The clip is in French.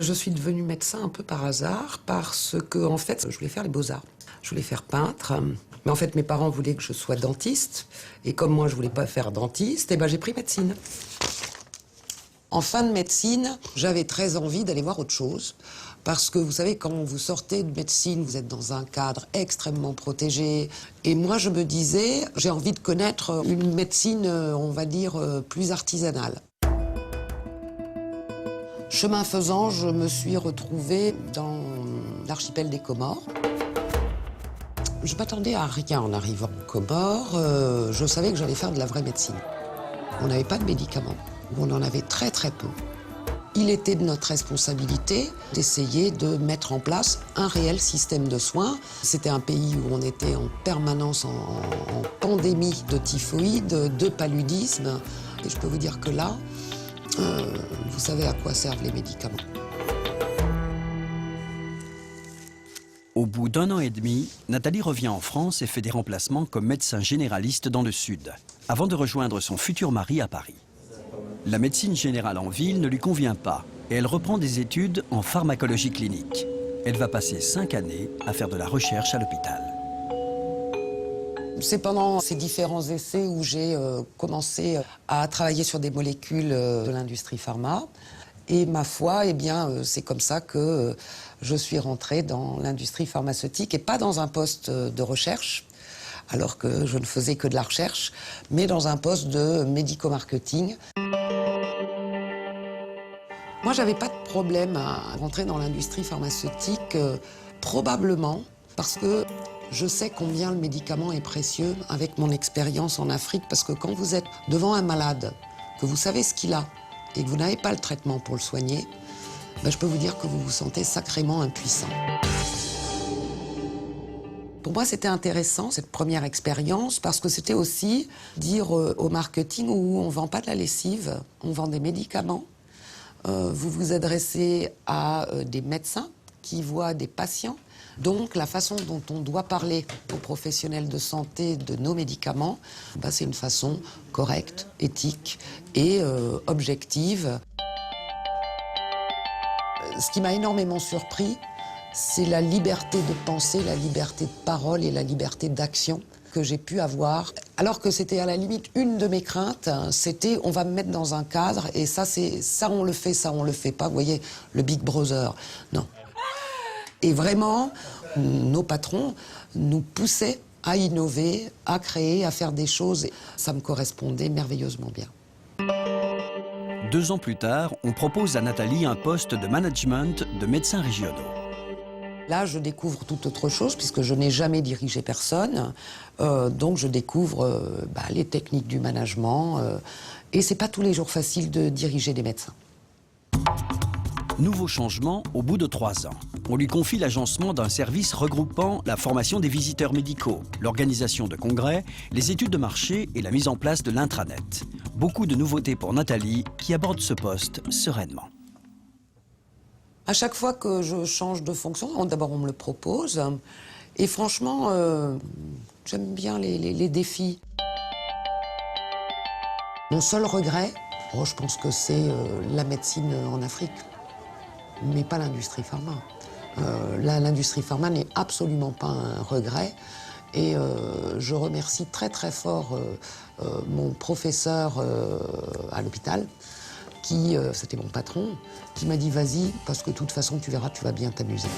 Je suis devenue médecin un peu par hasard parce que, en fait, je voulais faire les beaux-arts. Je voulais faire peintre. Mais en fait, mes parents voulaient que je sois dentiste. Et comme moi, je voulais pas faire dentiste, j'ai pris médecine. En fin de médecine, j'avais très envie d'aller voir autre chose. Parce que vous savez, quand vous sortez de médecine, vous êtes dans un cadre extrêmement protégé. Et moi, je me disais, j'ai envie de connaître une médecine, on va dire, plus artisanale. Chemin faisant, je me suis retrouvée dans l'archipel des Comores. Je m'attendais à rien en arrivant aux Comores. Je savais que j'allais faire de la vraie médecine. On n'avait pas de médicaments, ou on en avait très très peu. Il était de notre responsabilité d'essayer de mettre en place un réel système de soins. C'était un pays où on était en permanence en pandémie de typhoïde, de paludisme. Et je peux vous dire que là, vous savez à quoi servent les médicaments. Au bout d'1 an et demi, Nathalie revient en France et fait des remplacements comme médecin généraliste dans le Sud, avant de rejoindre son futur mari à Paris. La médecine générale en ville ne lui convient pas et elle reprend des études en pharmacologie clinique. Elle va passer 5 années à faire de la recherche à l'hôpital. C'est pendant ces différents essais où j'ai commencé à travailler sur des molécules de l'industrie pharma. Et ma foi, c'est comme ça que je suis rentrée dans l'industrie pharmaceutique et pas dans un poste de recherche, alors que je ne faisais que de la recherche, mais dans un poste de médico-marketing. Moi, j'avais pas de problème à rentrer dans l'industrie pharmaceutique, probablement parce que je sais combien le médicament est précieux avec mon expérience en Afrique, parce que quand vous êtes devant un malade, que vous savez ce qu'il a et que vous n'avez pas le traitement pour le soigner, je peux vous dire que vous vous sentez sacrément impuissant. Pour moi, c'était intéressant, cette première expérience, parce que c'était aussi dire au marketing où on ne vend pas de la lessive, on vend des médicaments. Vous vous adressez à des médecins qui voient des patients. Donc, la façon dont on doit parler aux professionnels de santé de nos médicaments, c'est une façon correcte, éthique et objective. Ce qui m'a énormément surpris, c'est la liberté de penser, la liberté de parole et la liberté d'action que j'ai pu avoir. Alors que c'était à la limite une de mes craintes, c'était on va me mettre dans un cadre et ça on le fait, ça on le fait pas. Vous voyez, le Big Brother, non. Et vraiment, nos patrons nous poussaient à innover, à créer, à faire des choses. Ça me correspondait merveilleusement bien. 2 ans plus tard, on propose à Nathalie un poste de management de médecins régionaux. Là, je découvre tout autre chose, puisque je n'ai jamais dirigé personne. Donc, je découvre les techniques du management. Et c'est pas tous les jours facile de diriger des médecins. Nouveau changement au bout de 3 ans. On lui confie l'agencement d'un service regroupant la formation des visiteurs médicaux, l'organisation de congrès, les études de marché et la mise en place de l'intranet. Beaucoup de nouveautés pour Nathalie, qui aborde ce poste sereinement. À chaque fois que je change de fonction, d'abord on me le propose. Et franchement, j'aime bien les défis. Mon seul regret, je pense que c'est la médecine en Afrique, mais pas l'industrie pharma. L'industrie pharma n'est absolument pas un regret. Et je remercie très très fort mon professeur à l'hôpital, qui, c'était mon patron, qui m'a dit « Vas-y, parce que de toute façon, tu verras, tu vas bien t'amuser ».